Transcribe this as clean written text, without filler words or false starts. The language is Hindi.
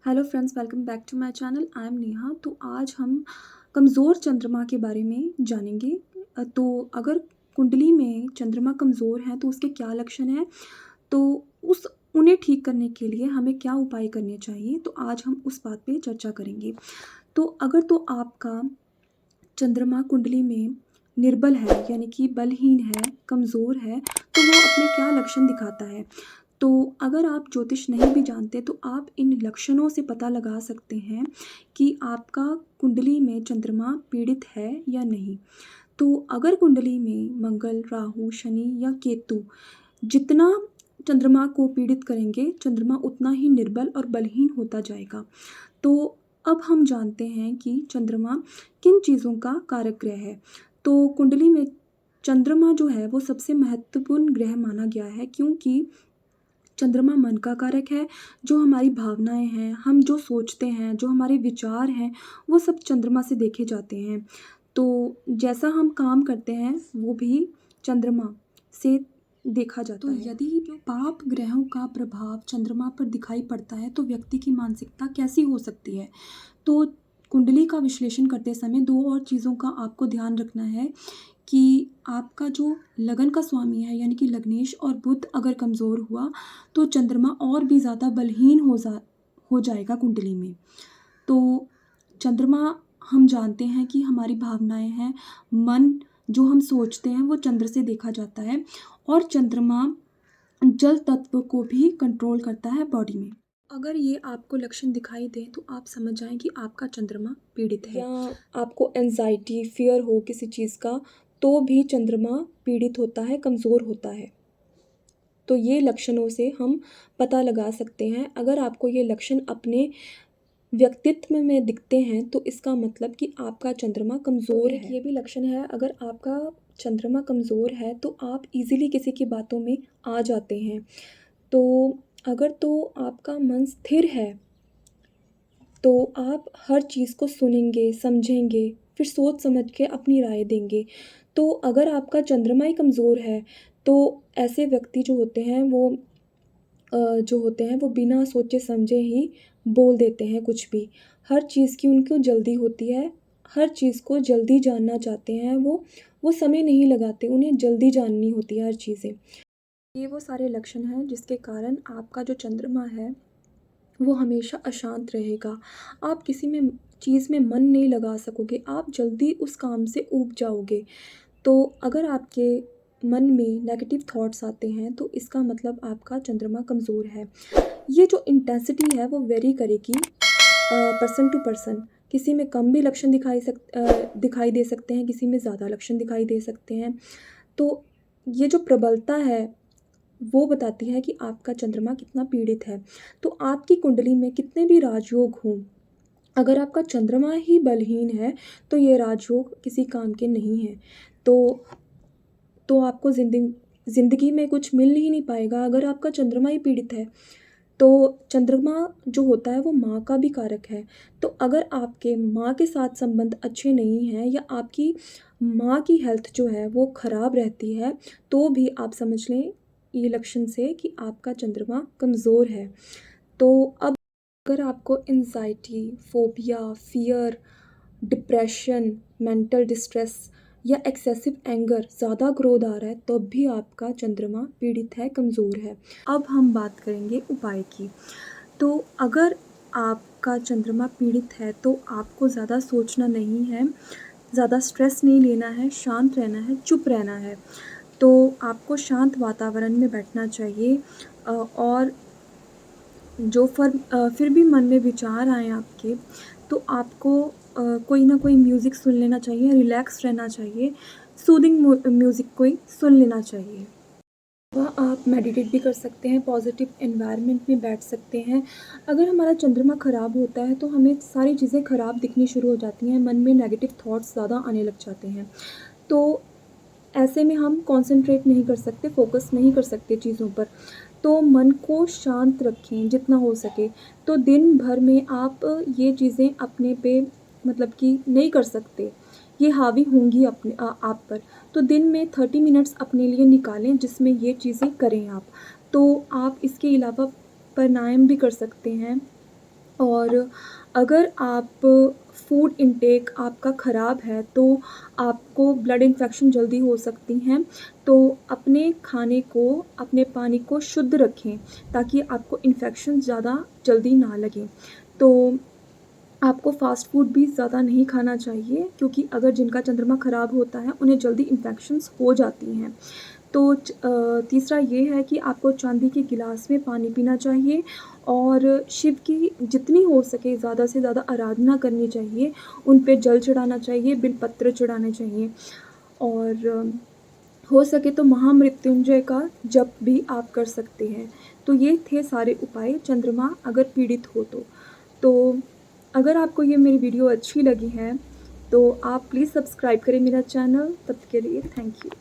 Hello friends, welcome back to my channel. I am Neha. तो आज हम कमज़ोर चंद्रमा के बारे में जानेंगे। तो अगर कुंडली में चंद्रमा कमज़ोर है तो उसके क्या लक्षण हैं, तो उस उन्हें ठीक करने के लिए हमें क्या उपाय करने चाहिए, तो आज हम उस बात पे चर्चा करेंगे। तो अगर तो आपका चंद्रमा कुंडली में निर्बल है, यानी कि बलहीन है, कमज़ोर है, तो वो अपने क्या लक्षण दिखाता है। तो अगर आप ज्योतिष नहीं भी जानते तो आप इन लक्षणों से पता लगा सकते हैं कि आपका कुंडली में चंद्रमा पीड़ित है या नहीं। तो अगर कुंडली में मंगल, राहु, शनि या केतु जितना चंद्रमा को पीड़ित करेंगे, चंद्रमा उतना ही निर्बल और बलहीन होता जाएगा। तो अब हम जानते हैं कि चंद्रमा किन चीज़ों का कारक ग्रह है। तो कुंडली में चंद्रमा जो है वो सबसे महत्वपूर्ण ग्रह माना गया है, क्योंकि चंद्रमा मन का कारक है। जो हमारी भावनाएं हैं, हम जो सोचते हैं, जो हमारे विचार हैं, वो सब चंद्रमा से देखे जाते हैं। तो जैसा हम काम करते हैं वो भी चंद्रमा से देखा जाता है। तो यदि पाप ग्रहों का प्रभाव चंद्रमा पर दिखाई पड़ता है तो व्यक्ति की मानसिकता कैसी हो सकती है। तो कुंडली का विश्लेषण करते समय दो और चीज़ों का आपको ध्यान रखना है कि आपका जो लगन का स्वामी है, यानी कि लग्नेश और बुध अगर कमज़ोर हुआ तो चंद्रमा और भी ज़्यादा बलहीन हो जाएगा कुंडली में। तो चंद्रमा, हम जानते हैं कि हमारी भावनाएं हैं, मन जो हम सोचते हैं वो चंद्र से देखा जाता है, और चंद्रमा जल तत्व को भी कंट्रोल करता है बॉडी में। अगर ये आपको लक्षण दिखाई दे तो आप समझ जाएं कि आपका चंद्रमा पीड़ित है। या आपको एंजाइटी, फियर हो किसी चीज़ का, तो भी चंद्रमा पीड़ित होता है, कमज़ोर होता है। तो ये लक्षणों से हम पता लगा सकते हैं। अगर आपको ये लक्षण अपने व्यक्तित्व में दिखते हैं तो इसका मतलब कि आपका चंद्रमा कमज़ोर है। ये भी लक्षण है, अगर आपका चंद्रमा कमज़ोर है तो आप इजीली किसी की बातों में आ जाते हैं। तो अगर तो आपका मन स्थिर है तो आप हर चीज़ को सुनेंगे, समझेंगे, फिर सोच समझ के अपनी राय देंगे। तो अगर आपका चंद्रमा ही कमज़ोर है तो ऐसे व्यक्ति जो होते हैं वो बिना सोचे समझे ही बोल देते हैं कुछ भी। हर चीज़ की उनको जल्दी होती है, हर चीज़ को जल्दी जानना चाहते हैं वो समय नहीं लगाते, उन्हें जल्दी जाननी होती है हर चीज़ें। ये वो सारे लक्षण हैं जिसके कारण आपका जो चंद्रमा है वो हमेशा अशांत रहेगा। आप किसी में चीज़ में मन नहीं लगा सकोगे, आप जल्दी उस काम से ऊब जाओगे। तो अगर आपके मन में नेगेटिव थॉट्स आते हैं तो इसका मतलब आपका चंद्रमा कमज़ोर है। ये जो इंटेंसिटी है वो वेरी करेगी पर्सन टू पर्सन। किसी में कम भी लक्षण दिखाई दे सकते हैं, किसी में ज़्यादा लक्षण दिखाई दे सकते हैं। तो ये जो प्रबलता है वो बताती है कि आपका चंद्रमा कितना पीड़ित है। तो आपकी कुंडली में कितने भी राजयोग हों, अगर आपका चंद्रमा ही बलहीन है तो ये राजयोग किसी काम के नहीं हैं। तो आपको ज़िंदगी में कुछ मिल ही नहीं पाएगा अगर आपका चंद्रमा ही पीड़ित है। तो चंद्रमा जो होता है वो माँ का भी कारक है। तो अगर आपके माँ के साथ संबंध अच्छे नहीं हैं या आपकी माँ की हेल्थ जो है वो ख़राब रहती है, तो भी आप समझ लें ये लक्षण से कि आपका चंद्रमा कमज़ोर है। तो अब अगर आपको anxiety, phobia, fear, depression, mental distress या एक्सेसिव एंगर, ज़्यादा क्रोध आ रहा है, तब भी आपका चंद्रमा पीड़ित है, कमज़ोर है। अब हम बात करेंगे उपाय की। तो अगर आपका चंद्रमा पीड़ित है तो आपको ज़्यादा सोचना नहीं है, ज़्यादा स्ट्रेस नहीं लेना है, शांत रहना है, चुप रहना है। तो आपको शांत वातावरण में बैठना चाहिए, और जो फिर भी मन में विचार आए आपके तो आपको कोई ना कोई म्यूज़िक सुन लेना चाहिए, रिलैक्स रहना चाहिए, सूदिंग म्यूज़िक कोई सुन लेना चाहिए। वह आप मेडिटेट भी कर सकते हैं, पॉजिटिव एनवायरनमेंट में बैठ सकते हैं। अगर हमारा चंद्रमा ख़राब होता है तो हमें सारी चीज़ें ख़राब दिखनी शुरू हो जाती हैं, मन में नेगेटिव थॉट्स ज़्यादा आने लग जाते हैं। तो ऐसे में हम कंसंट्रेट नहीं कर सकते, फोकस नहीं कर सकते चीज़ों पर। तो मन को शांत रखें जितना हो सके। तो दिन भर में आप ये चीज़ें अपने पे मतलब कि नहीं कर सकते, ये हावी होंगी आप पर। तो दिन में 30 मिनट्स अपने लिए निकालें जिसमें ये चीज़ें करें आप। तो आप इसके अलावा प्राणायाम भी कर सकते हैं, और अगर आप फूड इनटेक आपका ख़राब है तो आपको ब्लड इन्फेक्शन जल्दी हो सकती हैं। तो अपने खाने को, अपने पानी को शुद्ध रखें ताकि आपको इन्फेक्शन ज़्यादा जल्दी ना लगें। तो आपको फ़ास्ट फूड भी ज़्यादा नहीं खाना चाहिए क्योंकि अगर जिनका चंद्रमा ख़राब होता है, उन्हें जल्दी इन्फेक्शंस हो जाती हैं। तो तीसरा ये है कि आपको चांदी के गिलास में पानी पीना चाहिए और शिव की जितनी हो सके ज़्यादा से ज़्यादा आराधना करनी चाहिए। उन पे जल चढ़ाना चाहिए, बिलपत्र चढ़ाने चाहिए और हो सके तो महामृत्युंजय का जप भी आप कर सकते हैं। तो ये थे सारे उपाय चंद्रमा अगर पीड़ित हो तो। तो अगर आपको ये मेरी वीडियो अच्छी लगी है, तो आप प्लीज़ सब्सक्राइब करें मेरा चैनल। तब के लिए थैंक यू।